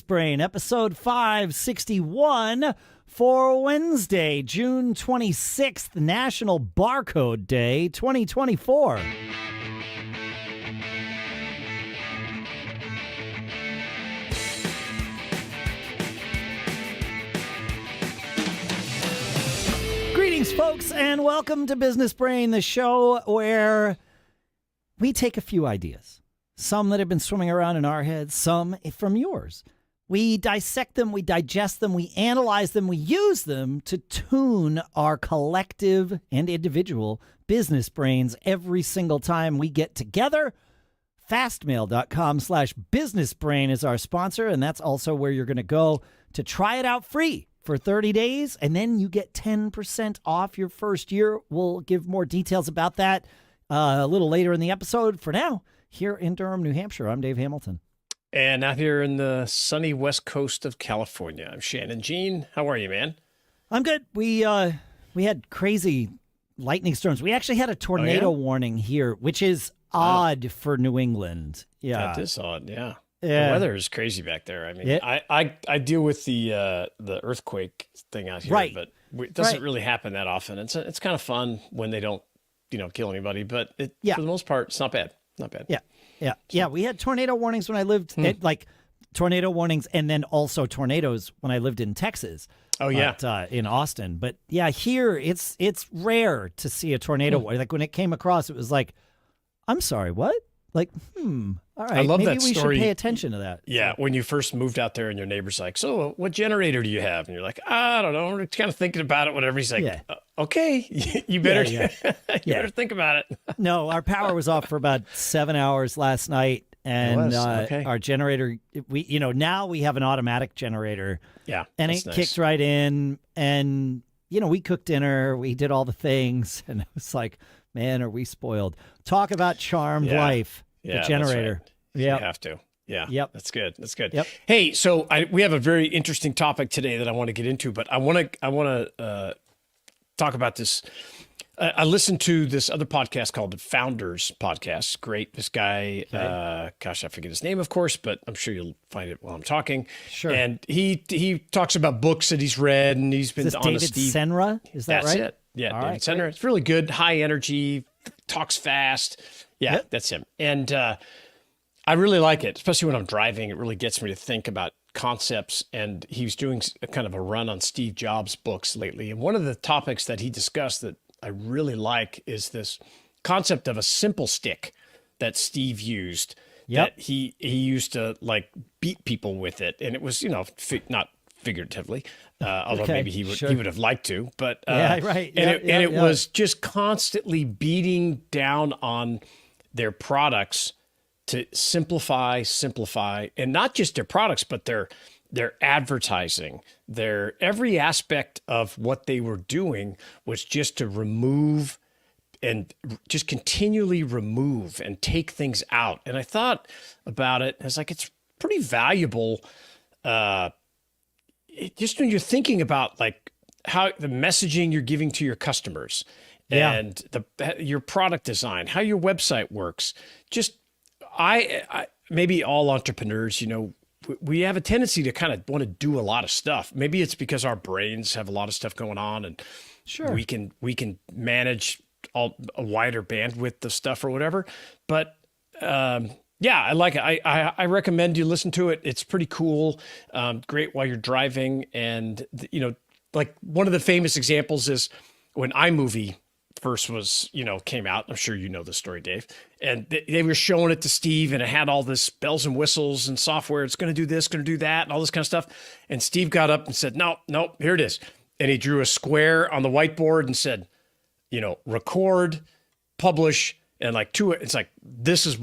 Brain, episode 561 for Wednesday, June 26th, National Barcode Day 2024. Greetings, folks, and welcome to Business Brain, the show where we take a few ideas, some that have been swimming around in our heads, some from yours. We dissect them, we digest them, we analyze them, we use them to tune our collective and individual business brains every single time we get together. Fastmail.com/businessbrain is our sponsor, and that's also where you're going to go to try it out free for 30 days, and then you get 10% off your first year. We'll give more details about that a little later in the episode. For now, here in Durham, New Hampshire, I'm Dave Hamilton. And out here in the sunny west coast of California, I'm Shannon Jean. How are you, man? I'm good. We had crazy lightning storms. We actually had a tornado warning here, which is odd for New England. Yeah, that is odd. Yeah, yeah. The weather is crazy back there. I mean, I deal with the earthquake thing out here, right. But it doesn't really happen that often. It's kind of fun when they don't, kill anybody. But for the most part, it's not bad. Not bad. Yeah. Yeah. Yeah. We had tornado warnings when I lived like tornado warnings and then also tornadoes when I lived in Texas. Oh, yeah. In Austin. But yeah, here it's rare to see a tornado. Like when it came across, it was like, I'm sorry, what? Like, all right. I love maybe that we story. should pay attention to that. Yeah. When you first moved out there and your neighbor's like, so what generator do you have? And you're like, I don't know. We're kind of thinking about it, whatever. He's like, okay, you better, you better think about it. No, our power was off for about 7 hours last night. And our generator, now we have an automatic generator. Yeah. And it kicked right in. And, we cooked dinner. We did all the things. And it was like, man, are we spoiled? Talk about charmed life. The generator. That's right. Yeah. You have to. Yeah. Yep. That's good. That's good. Yep. Hey, so we have a very interesting topic today that I want to get into, but I want to talk about this. I listened to this other podcast called the Founders Podcast. Great. This guy, I forget his name, of course, but I'm sure you'll find it while I'm talking. Sure. And he talks about books that he's read, and he's been on David Senra? Is that That's right? it. Yeah, All David right, Senra. great. It's really good, high energy, talks fast. Yeah, that's him. And I really like it, especially when I'm driving. It really gets me to think about concepts. And he was doing a kind of a run on Steve Jobs' books lately. And one of the topics that he discussed that I really like is this concept of a simple stick that Steve used. That he used to like beat people with it. And it was, not figuratively, although maybe he would have liked to, but right. And it was just constantly beating down on their products to simplify, and not just their products, but their advertising, their every aspect of what they were doing was just to remove and just continually remove and take things out. And I thought about it, and it's like, it's pretty valuable. Just when you're thinking about like how the messaging you're giving to your customers and your product design, how your website works, just I maybe all entrepreneurs, we have a tendency to kind of want to do a lot of stuff. Maybe it's because our brains have a lot of stuff going on, and we can manage a wider bandwidth of stuff or whatever. But I like it. I recommend you listen to it. It's pretty cool. Great while you're driving. And, like one of the famous examples is when iMovie first came out. I'm sure you know the story, Dave. And they were showing it to Steve, and it had all this bells and whistles and software. It's going to do this, going to do that, and all this kind of stuff. And Steve got up and said, no, here it is. And he drew a square on the whiteboard and said, record, publish, and it's like, this is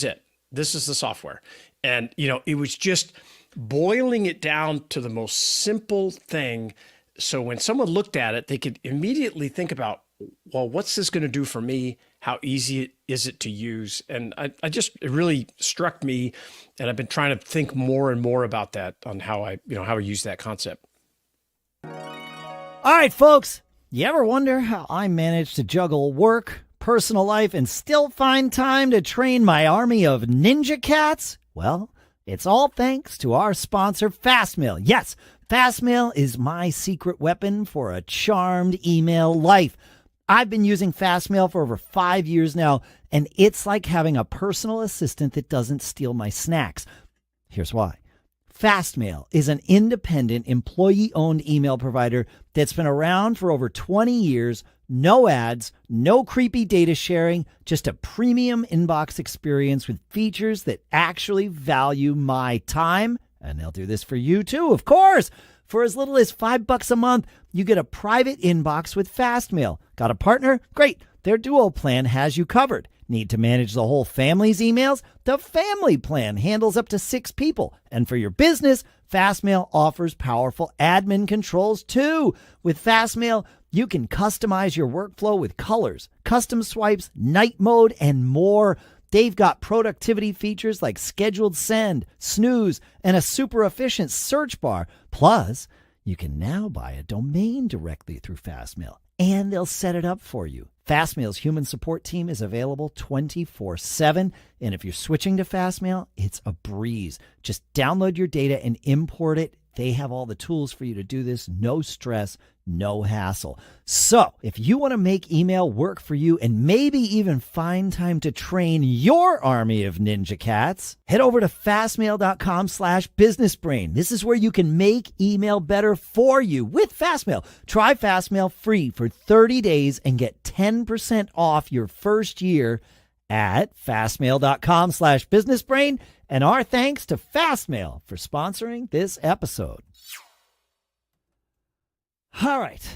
it. This is the software. And, it was just boiling it down to the most simple thing. So when someone looked at it, they could immediately think about, well, what's this going to do for me? How easy is it to use? And it really struck me. And I've been trying to think more and more about that on how I use that concept. All right, folks. You ever wonder how I managed to juggle work, personal life, and still find time to train my army of ninja cats? Well, It's all thanks to our sponsor, Fastmail. Yes, Fastmail is my secret weapon for a charmed email life. I've been using Fastmail for over 5 years now, and it's like having a personal assistant that doesn't steal my snacks. Here's why. Fastmail is an independent, employee-owned email provider that's been around for over 20 years. No ads, no creepy data sharing, just a premium inbox experience with features that actually value my time. And they'll do this for you too, of course. For as little as $5 a month, you get a private inbox with Fastmail. Got a partner? Great. Their duo plan has you covered. Need to manage the whole family's emails? The family plan handles up to 6 people. And for your business, Fastmail offers powerful admin controls too. With Fastmail, you can customize your workflow with colors, custom swipes, night mode, and more. They've got productivity features like scheduled send, snooze, and a super efficient search bar. Plus, you can now buy a domain directly through Fastmail, and they'll set it up for you. Fastmail's human support team is available 24/7, and if you're switching to Fastmail, it's a breeze. Just download your data and import it. They have all the tools for you to do this. No stress, no hassle. So if you want to make email work for you and maybe even find time to train your army of ninja cats, head over to fastmail.com/businessbrain. This is where you can make email better for you with Fastmail. Try Fastmail free for 30 days and get 10% off your first year at fastmail.com/businessbrain. And our thanks to Fastmail for sponsoring this episode. All right.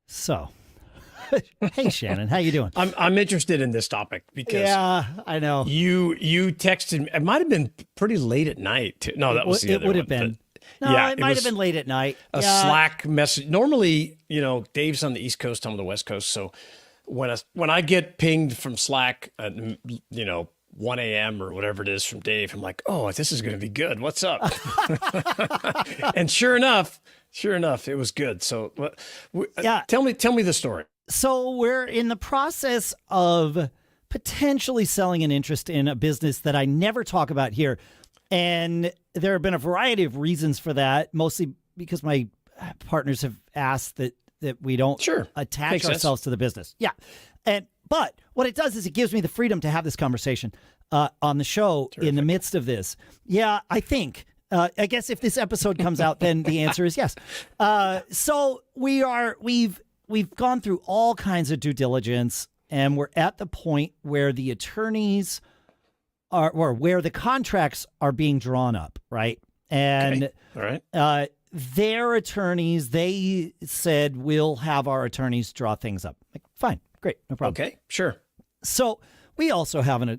So, hey Shannon, how you doing? I'm interested in this topic because I know you texted me. It might have been pretty late at night too. No, that was the other it would have one, been. but, No, yeah, it might have been late at night. A Slack message. Normally, Dave's on the East Coast, I'm on the West Coast. So when I get pinged from Slack at 1 a.m. or whatever it is from Dave, I'm like, oh, this is going to be good. What's up? And sure enough, it was good. So tell me the story. So we're in the process of potentially selling an interest in a business that I never talk about here. And there have been a variety of reasons for that, mostly because my partners have asked that we don't attach Makes ourselves sense. to the business. Yeah. But what it does is it gives me the freedom to have this conversation on the show in the midst of this. Yeah, I think. I guess if this episode comes out, then the answer is yes. So we've gone through all kinds of due diligence, and we're at the point where the attorneys are, or where the contracts are being drawn up, right? And all right. Their attorneys, they said, we'll have our attorneys draw things up. Like, fine, great, no problem. Okay, sure. So we also have an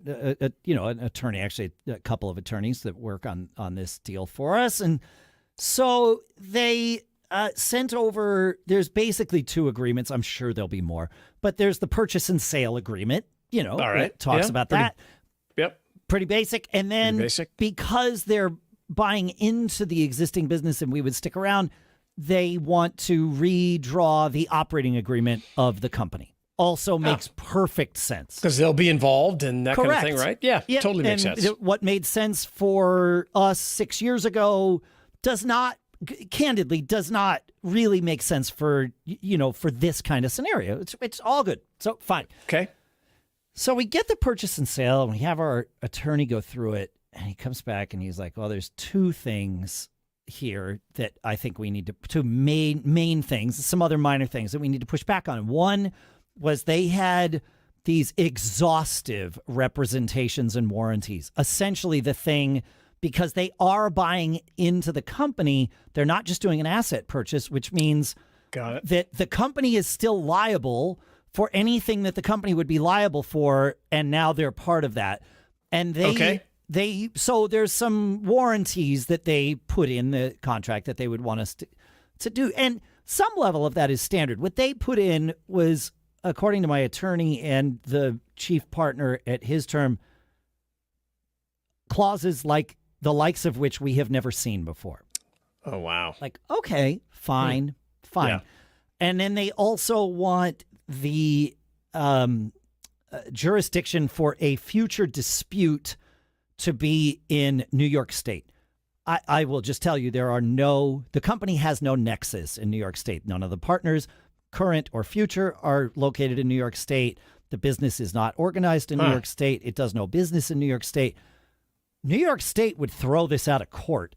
attorney, actually a couple of attorneys that work on this deal for us. And so they sent over, there's basically 2 agreements. I'm sure there'll be more, but there's the purchase and sale agreement, all right. It talks about that. Yep. Pretty basic. And then because they're buying into the existing business and we would stick around, they want to redraw the operating agreement of the company. Also makes perfect sense. Because they'll be involved in that Correct. kind of thing, right? Yeah, totally makes sense. What made sense for us 6 years ago does not really make sense for this kind of scenario. It's all good. So fine. Okay. So we get the purchase and sale and we have our attorney go through it. And he comes back and he's like, well, there's 2 things here that I think we need to, 2 main things, some other minor things that we need to push back on. One was they had these exhaustive representations and warranties. Essentially the thing, because they are buying into the company, they're not just doing an asset purchase, which means that the company is still liable for anything that the company would be liable for, and now they're part of that. And so there's some warranties that they put in the contract that they would want us to do. And some level of that is standard. What they put in was, according to my attorney and the chief partner at his term, clauses like the likes of which we have never seen before. Oh, wow. Like, okay, fine. Yeah. And then they also want the jurisdiction for a future dispute to be in New York State. I will just tell you, the company has no nexus in New York State. None of the partners, current or future, are located in New York State. The business is not organized in New York State. It does no business in New York State. New York State would throw this out of court.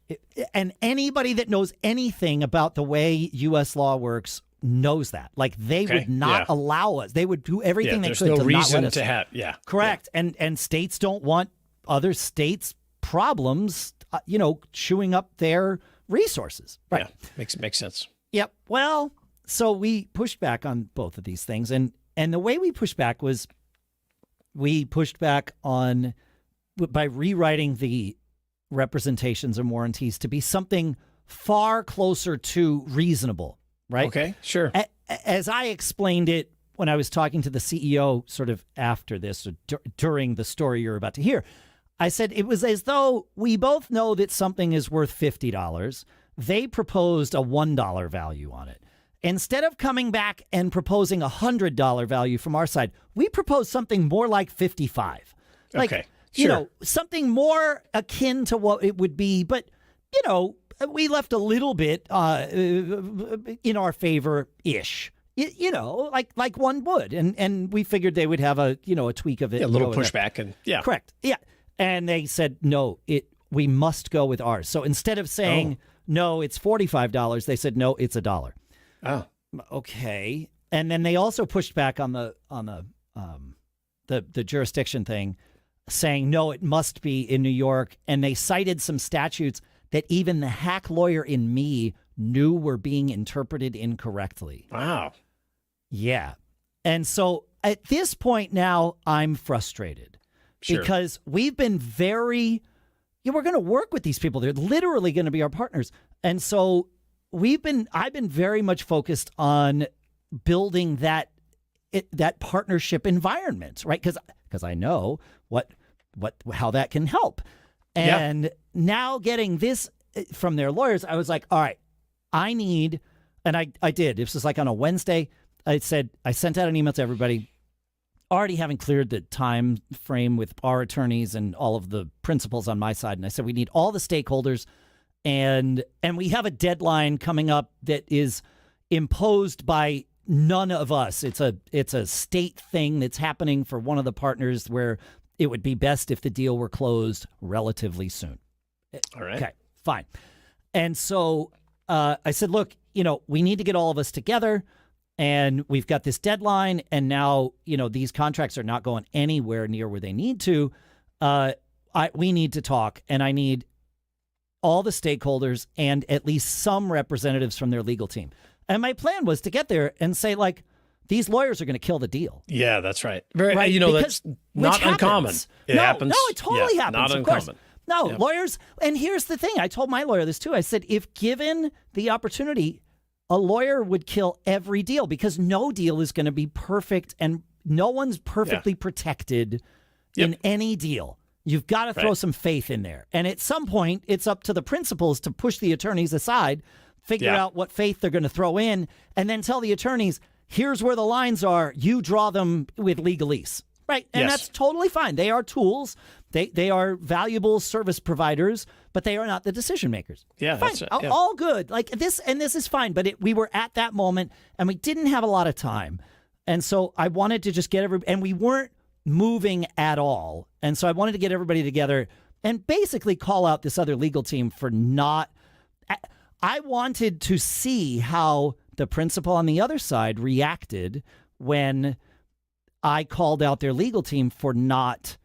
And anybody that knows anything about the way U.S. law works knows that. Like, they would not allow us. They would do everything they could to not let us. There's no reason to have, Correct. Yeah. And states don't want other states' problems, chewing up their resources. Right. Yeah, makes sense. Yep. Well, so we pushed back on both of these things. And the way we pushed back was by rewriting the representations and warranties to be something far closer to reasonable, right? Okay, sure. As I explained it when I was talking to the CEO sort of after this, or during the story you're about to hear, I said it was as though we both know that something is worth $50. They proposed a $1 value on it. Instead of coming back and proposing a $100 value from our side, we proposed something more like 55. Like, okay, sure. Something more akin to what it would be, but, we left a little bit in our favor-ish. Like one would, and we figured they would have a tweak of it. A little pushback, and correct, yeah. And they said no, we must go with ours. So instead of saying no, it's $45, they said no, it's $1. Oh, okay. And then they also pushed back on the jurisdiction thing, saying no, it must be in New York, and they cited some statutes that even the hack lawyer in me knew were being interpreted incorrectly. Wow. Yeah. And so at this point now, I'm frustrated because we've been we're going to work with these people. They're literally going to be our partners. And so I've been very much focused on building that partnership environment, right? Because I know how that can help. And now getting this from their lawyers, I was like, all right, I need, and I did. This was like on a Wednesday. I sent out an email to everybody, already having cleared the time frame with our attorneys and all of the principals on my side. And I said, we need all the stakeholders, and we have a deadline coming up that is imposed by none of us. It's a state thing that's happening for one of the partners where it would be best if the deal were closed relatively soon. All right. Okay, fine. And so I said, look, we need to get all of us together, and we've got this deadline, and now, these contracts are not going anywhere near where they need to. We need to talk, and I need all the stakeholders and at least some representatives from their legal team. And my plan was to get there and say, like, these lawyers are going to kill the deal. Yeah, that's right. Very, right? That's not uncommon. It happens. No, it totally happens. Not uncommon. No, lawyers. And here's the thing. I told my lawyer this too. I said, if given the opportunity, a lawyer would kill every deal, because no deal is going to be perfect, and no one's perfectly protected in any deal. You've got to throw some faith in there. And at some point, it's up to the principals to push the attorneys aside, figure out what faith they're going to throw in, and then tell the attorneys, here's where the lines are. You draw them with legalese. Right. And that's totally fine. They are tools. They are valuable service providers, but they are not the decision makers. Yeah, fine. that's it. All good. Like this, and this is fine. But we were at that moment, and we didn't have a lot of time. And so I wanted to just get and we weren't moving at all. And so I wanted to get everybody together and basically call out this other legal team for not. I wanted to see how the principal on the other side reacted when I called out their legal team for not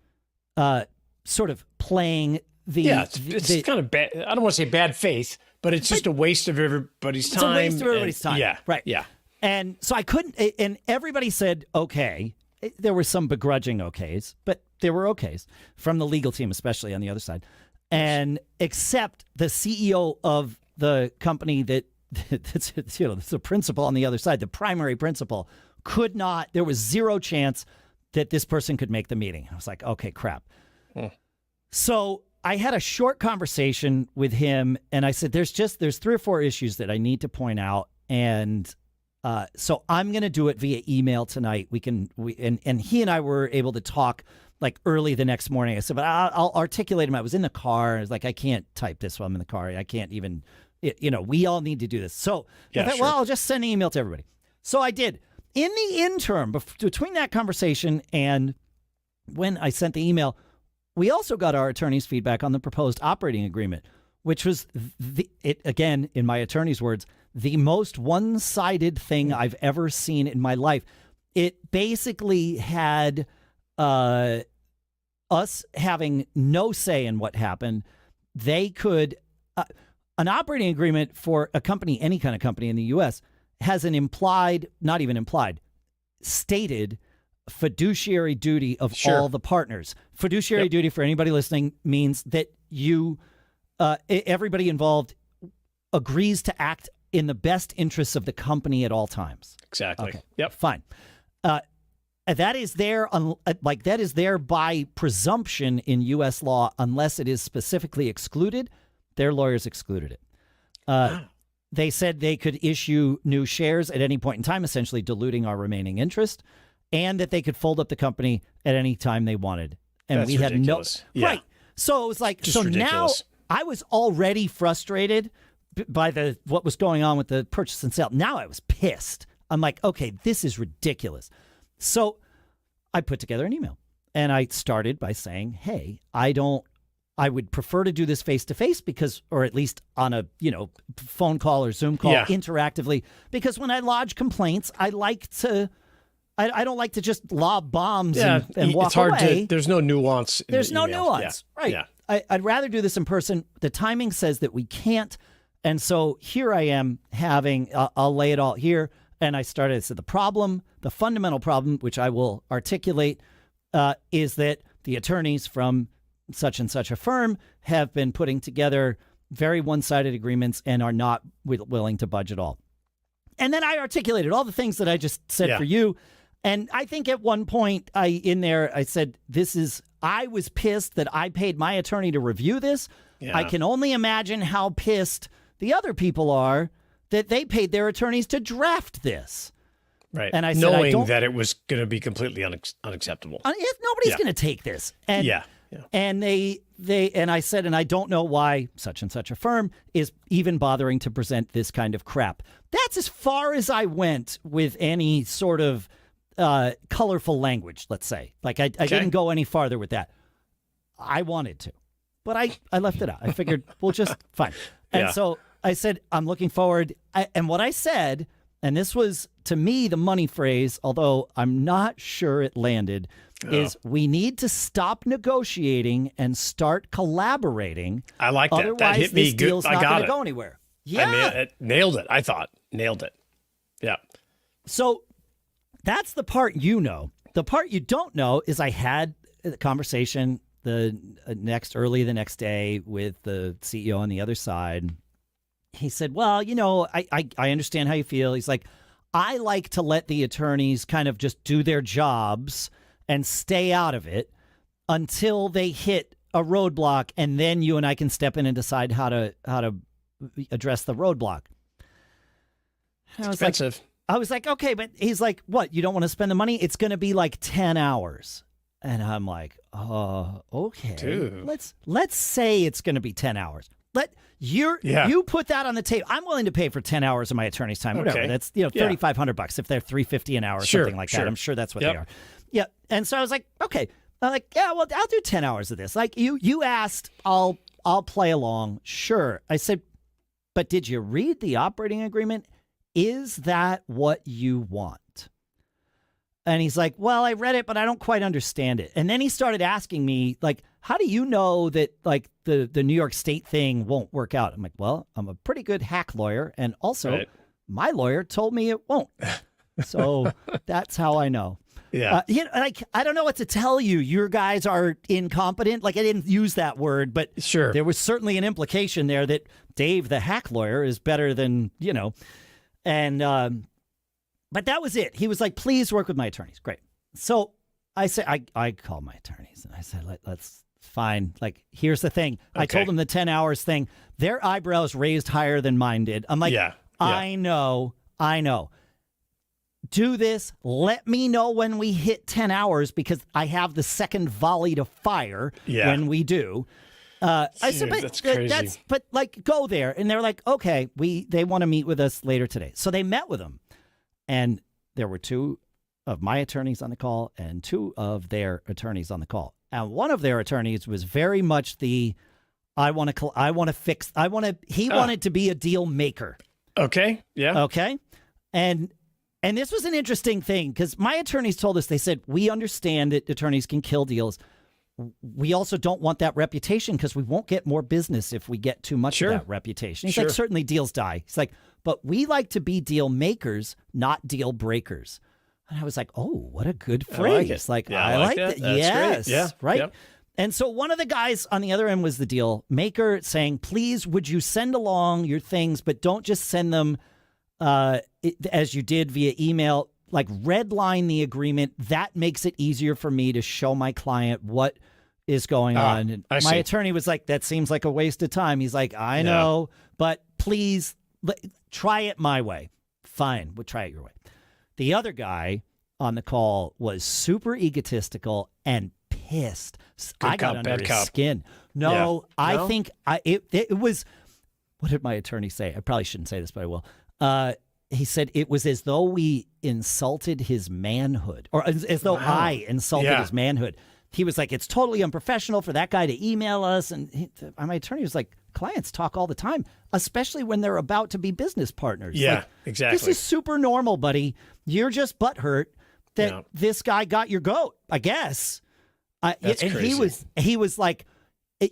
sort of playing the... Yeah, it's kind of bad. I don't want to say bad faith, but it's just a waste of everybody's time. It's a waste of everybody's time. Yeah, right. Yeah. And so I couldn't... And everybody said, okay. There were some begrudging okays, but there were okays from the legal team, especially on the other side. And except the CEO of the company that's the principal on the other side, the primary principal, could not, there was zero chance that this person could make the meeting. I was like, okay, crap. So I had a short conversation with him, and I said, there's 3 or 4 issues that I need to point out. And so I'm going to do it via email tonight. And he and I were able to talk like early the next morning. I said, but I'll articulate them. I was in the car. I was like, I can't type this while I'm in the car. I can't even, we all need to do this. So I thought, well, I'll just send an email to everybody. So I did. In the interim, between that conversation and when I sent the email, we also got our attorney's feedback on the proposed operating agreement, which was, again, in my attorney's words, the most one-sided thing I've ever seen in my life. It basically had us having no say in what happened. They could, an operating agreement for a company, any kind of company in the U.S., has an implied, not even implied, stated fiduciary duty of all the partners. Fiduciary duty, for anybody listening, means that everybody involved agrees to act in the best interests of the company at all times. Exactly. Okay. Yep. Fine. That is there, that is there by presumption in U.S. law, unless it is specifically excluded. Their lawyers excluded it. They said they could issue new shares at any point in time, essentially diluting our remaining interest, and that they could fold up the company at any time they wanted. And That's we had ridiculous. right. So it was like, Just ridiculous. Now I was already frustrated by what was going on with the purchase and sale. Now I was pissed. I'm like, okay, this is ridiculous. So I put together an email and I started by saying, hey, I would prefer to do this face-to-face because, or at least on a, phone call or Zoom call interactively, because when I lodge complaints, I like to, I don't like to just lob bombs and walk it's hard away. There's no nuance. There's no email. nuance. Yeah. Right. Yeah. I'd rather do this in person. The timing says that we can't. And so here I am having, I'll lay it all here. And I started, so the fundamental problem, which I will articulate, is that the attorneys from such and such a firm have been putting together very one-sided agreements and are not willing to budge at all. And then I articulated all the things that I just said for you. And I think at one point I said, I was pissed that I paid my attorney to review this. Yeah. I can only imagine how pissed the other people are that they paid their attorneys to draft this. Right. And I said, knowing that it was going to be completely unacceptable. Nobody's going to take this. And and I said, and I don't know why such and such a firm is even bothering to present this kind of crap. That's as far as I went with any sort of colorful language, let's say. Like I didn't go any farther with that. I wanted to, but I left it out. I figured we'll just fine. And so I said, I'm looking forward. And what I said, and this was to me the money phrase, although I'm not sure it landed, is we need to stop negotiating and start collaborating. I like that. Otherwise, That hit me this good. deal's I not got going it. to go anywhere. Yeah. Nailed it. I thought. Nailed it. Yeah. So that's the part you know. The part you don't know is I had a conversation the next day with the CEO on the other side. He said, well, I understand how you feel. He's like, I like to let the attorneys kind of just do their jobs and stay out of it until they hit a roadblock, and then you and I can step in and decide how to address the roadblock. And Expensive. I was like, okay, but he's like, what? You don't want to spend the money? It's going to be like 10 hours. And I'm like, oh, okay. Dude. Let's say it's going to be 10 hours. You put that on the table. I'm willing to pay for 10 hours of my attorney's time, whatever. Okay. That's $3,500 if they're $350 an hour or something like that. I'm sure that's what they are. Yeah. And so I was like, okay. I'm like, yeah, well, I'll do 10 hours of this. Like you asked, I'll play along. Sure. I said, but did you read the operating agreement? Is that what you want? And he's like, well, I read it, but I don't quite understand it. And then he started asking me, like, how do you know that, like, the New York State thing won't work out? I'm like, well, I'm a pretty good hack lawyer. And also, my lawyer told me it won't. So that's how I know. Yeah. I don't know what to tell you. Your guys are incompetent. Like, I didn't use that word, but there was certainly an implication there that Dave, the hack lawyer, is better than, and, but that was it. He was like, please work with my attorneys. Great. So I said, I called my attorneys and I said, let's fine. Like, here's the thing. Okay. I told them the 10 hours thing. Their eyebrows raised higher than mine did. I'm like, I know. do this. Let me know when we hit 10 hours because I have the second volley to fire when we do. I said, but that's crazy. But like, go there. And they're like, okay, they want to meet with us later today. So they met with him. And there were 2 of my attorneys on the call and 2 of their attorneys on the call. And one of their attorneys was very much he wanted to be a deal maker. Okay. Yeah. Okay. And this was an interesting thing because my attorneys told us, they said, we understand that attorneys can kill deals. We also don't want that reputation because we won't get more business if we get too much of that reputation. He's like, certainly deals die. He's like, but we like to be deal makers, not deal breakers. And I was like, oh, what a good phrase. I like that. Yes. Great. Yeah. Right. Yep. And so one of the guys on the other end was the deal maker saying, please, would you send along your things, but don't just send them as you did via email, like redline the agreement. That makes it easier for me to show my client what is going on. And my attorney was like, that seems like a waste of time. He's like, I know, but please try it my way. Fine, we'll try it your way. The other guy on the call was super egotistical and pissed. I got under his skin. No, I think it was, what did my attorney say? I probably shouldn't say this, but I will. He said it was as though we insulted his manhood, or as though I insulted his manhood. He was like, it's totally unprofessional for that guy to email us. And my attorney was like, clients talk all the time, especially when they're about to be business partners. Yeah, like, exactly. This is super normal, buddy. You're just butthurt that this guy got your goat, I guess. That's crazy. He was like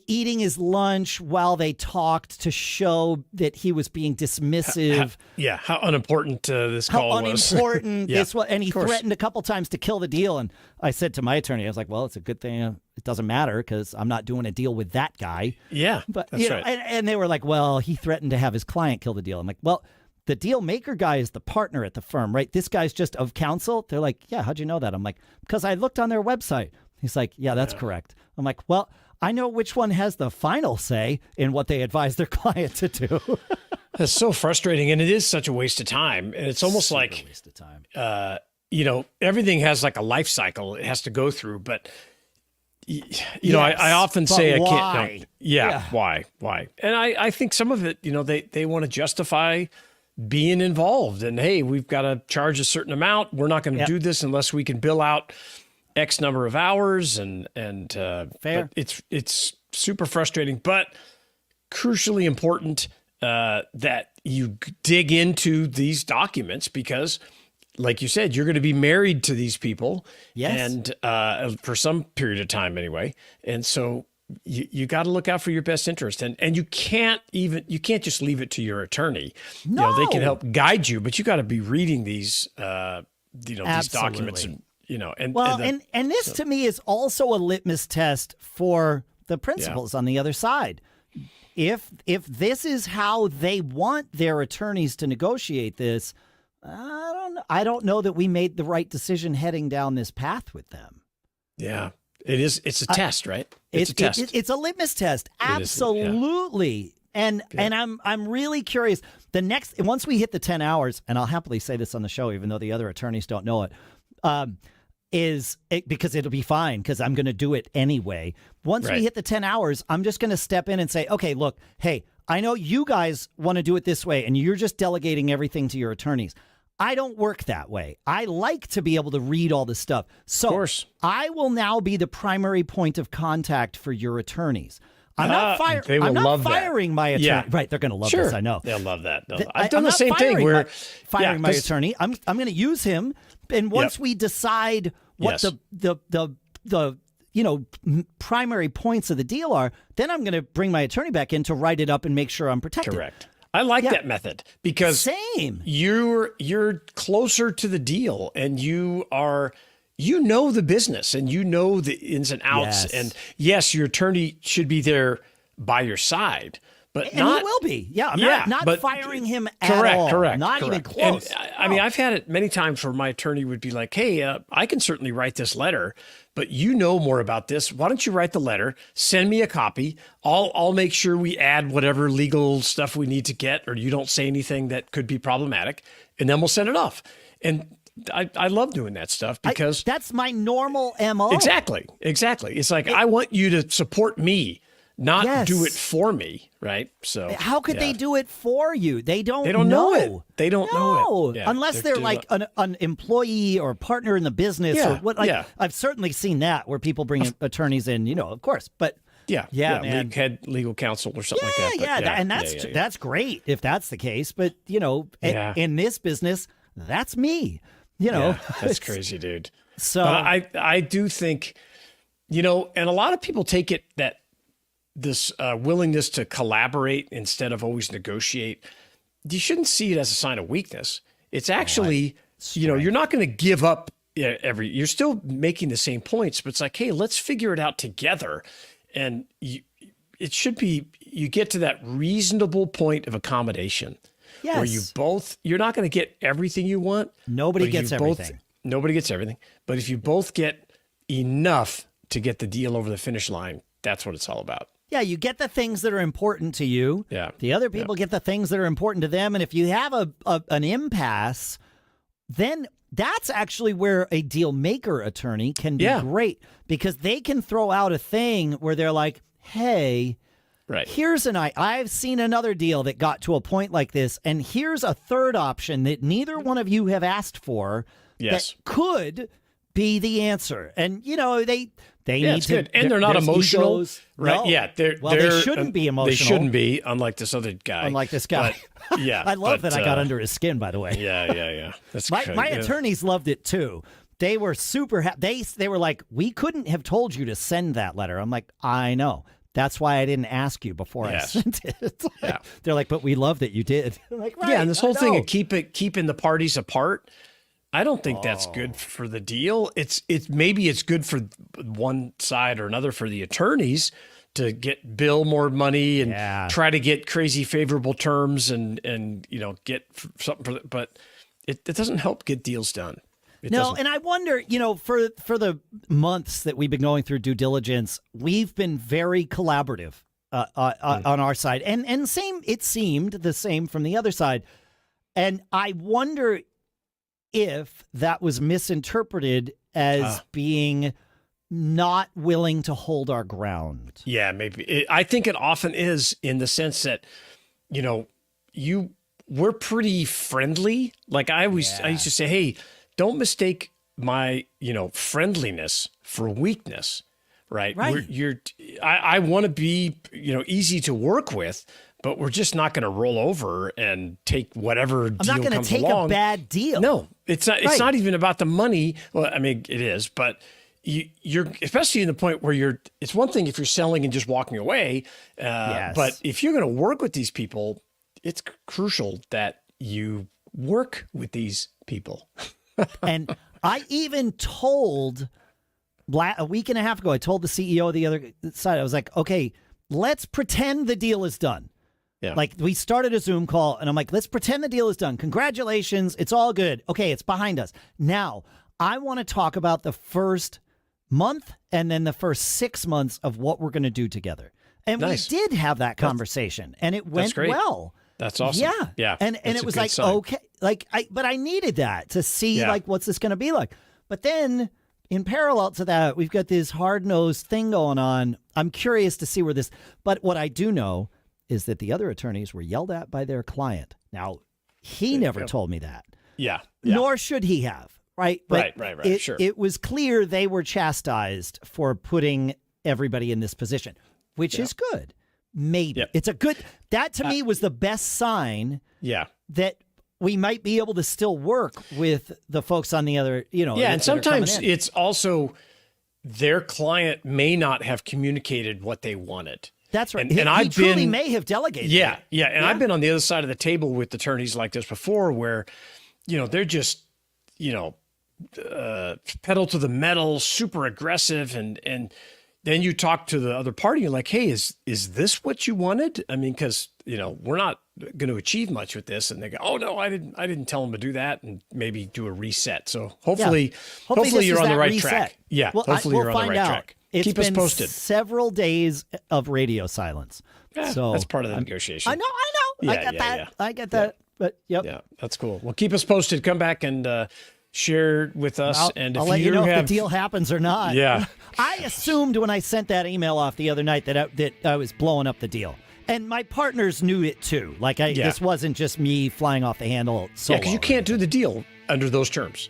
eating his lunch while they talked to show that he was being dismissive. How unimportant this call was. How unimportant this was. And he threatened a couple times to kill the deal. And I said to my attorney, I was like, well, it's a good thing it doesn't matter because I'm not doing a deal with that guy. Yeah, but that's you know, right. And they were like, well, he threatened to have his client kill the deal. I'm like, well, the deal maker guy is the partner at the firm, right? This guy's just of counsel. They're like, yeah, how'd you know that? I'm like, because I looked on their website. He's like, yeah, that's correct. I'm like, well, I know which one has the final say in what they advise their client to do. That's so frustrating, and it is such a waste of time. And it's almost like a waste of time. Everything has like a life cycle it has to go through. But I often say why? I can't. Why? And I think some of it, they want to justify being involved. And hey, we've got to charge a certain amount. We're not going to do this unless we can bill out X number of hours, and fair. But it's super frustrating, but crucially important that you dig into these documents because, like you said, you're going to be married to these people, and for some period of time anyway, and so you got to look out for your best interest, and you can't just leave it to your attorney. No, they can help guide you, but you got to be reading these these documents. And this to me is also a litmus test for the principals on the other side. If this is how they want their attorneys to negotiate this, I don't know that we made the right decision heading down this path with them. Yeah, it is. It's a test, right? It's a test. It's a litmus test. Absolutely. And I'm really curious. Once we hit the 10 hours, and I'll happily say this on the show, even though the other attorneys don't know it. Because it'll be fine because I'm going to do it anyway. Once we hit the 10 hours, I'm just going to step in and say, okay, look, hey, I know you guys want to do it this way and you're just delegating everything to your attorneys. I don't work that way. I like to be able to read all this stuff. So I will now be the primary point of contact for your attorneys. I'm not firing my attorney. Yeah. Right, they're going to love this, I know. They'll love that. I've done the same thing where firing my attorney. I'm going to use him. And once we decide what the primary points of the deal are, then I'm going to bring my attorney back in to write it up and make sure I'm protected. Correct. I like that method because you're closer to the deal and you know the business and you know the ins and outs. Yes. And yes, your attorney should be there by your side. But he will be. Yeah, I'm not firing him at all. Correct. Not even close. And, I mean, I've had it many times where my attorney would be like, hey, I can certainly write this letter, but you know more about this. Why don't you write the letter? Send me a copy. I'll make sure we add whatever legal stuff we need to get, or you don't say anything that could be problematic, and then we'll send it off. And I love doing that stuff because that's my normal MO. Exactly. It's like, I want you to support me, not do it for me. Right. So how could they do it for you? They don't know it. They don't know it. Yeah, unless they're like an employee or partner in the business or what. Like I've certainly seen that where people bring attorneys in, of course, but man. Head legal counsel or something like that. And that's great if that's the case. But in this business, that's me. That's crazy, dude. So but I do think, and a lot of people take it that this willingness to collaborate instead of always negotiate, you shouldn't see it as a sign of weakness. It's actually, you're not going to give up you're still making the same points, but it's like, hey, let's figure it out together. And it should be, you get to that reasonable point of accommodation where you're not going to get everything you want. Nobody gets everything. Nobody gets everything. But if you both get enough to get the deal over the finish line, that's what it's all about. Yeah, you get the things that are important to you. Yeah. The other people get the things that are important to them. And if you have an impasse, then that's actually where a deal maker attorney can be great, because they can throw out a thing where they're like, hey, here's I've seen another deal that got to a point like this, and here's a third option that neither one of you have asked for that could be the answer. And, they need to. Good. And they're not emotional. Egos. Right. No. Yeah. They shouldn't be emotional. They shouldn't be, unlike this other guy. Unlike this guy. But, I love that I got under his skin, by the way. Yeah. That's my attorneys loved it too. They were super happy. They were like, we couldn't have told you to send that letter. I'm like, I know. That's why I didn't ask you before I sent it. They're like, but we love that you did. I'm like, right, and this whole thing of keeping the parties apart, I don't think that's good for the deal. Maybe it's good for one side or another for the attorneys to bill more money and try to get crazy favorable terms and get something for it, but it doesn't help get deals done. And I wonder, for the months that we've been going through due diligence, we've been very collaborative on our side, and same. It seemed the same from the other side, and I wonder if that was misinterpreted as being not willing to hold our ground. Yeah, maybe. I think it often is, in the sense that, we're pretty friendly. Like I used to say, hey, don't mistake my, friendliness for weakness, right? I want to be, easy to work with, but we're just not going to roll over and take whatever deal comes along. I'm not going to take a bad deal. No, it's not. It's not even about the money. Well, I mean, it is, but you're especially in the point where it's one thing if you're selling and just walking away, but if you're going to work with these people, it's crucial that you work with these people. And I even told a week and a half ago, I told the CEO of the other side, I was like, okay, let's pretend the deal is done. Yeah. Like, we started a Zoom call, and I'm like, let's pretend the deal is done. Congratulations. It's all good. Okay, it's behind us. Now, I want to talk about the first month and then the first 6 months of what we're going to do together. And we did have that conversation, and it went well. That's awesome. Yeah. And it was like, sign. Okay. But I needed that to see, what's this going to be like? But then, in parallel to that, we've got this hard-nosed thing going on. I'm curious to see but what I do know is that the other attorneys were yelled at by their client. Now, he never told me that. Yeah. Nor should he have, right? But right. Sure. It was clear they were chastised for putting everybody in this position, which is good. Maybe. It's a good, that to me was the best sign that we might be able to still work with the folks on the other, and sometimes it's also their client may not have communicated what they wanted. That's right. And he truly may have delegated. Yeah. And I've been on the other side of the table with attorneys like this before where, they're just, pedal to the metal, super aggressive. And then you talk to the other party, you're like, hey, is this what you wanted? I mean, because, we're not going to achieve much with this. And they go, oh, no, I didn't tell them to do that, and maybe do a reset. So hopefully you're on the right track. Yeah. Well, hopefully you're on the right track. Keep us posted. Several days of radio silence. So that's part of the negotiation. I know. I get that. But Yeah, that's cool. Well, keep us posted. Come back and share with us. And if I'll let you know have, if the deal happens or not. Yeah. I assumed when I sent that email off the other night that I was blowing up the deal. And my partners knew it too. Like, this wasn't just me flying off the handle solo. Yeah, because you can't do the deal under those terms.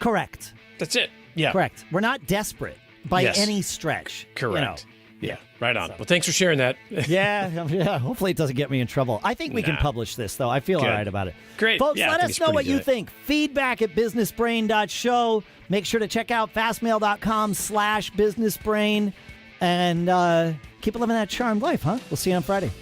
Correct. That's it. Yeah. Correct. We're not desperate by any stretch. Correct. Yeah, right on. Well, thanks for sharing that. Yeah. Hopefully it doesn't get me in trouble. I think we can publish this, though. I feel all right about it. Great. Folks, Yeah, let us know what you think. Feedback at businessbrain.show. Make sure to check out fastmail.com/businessbrain. And keep living that charmed life, huh? We'll see you on Friday.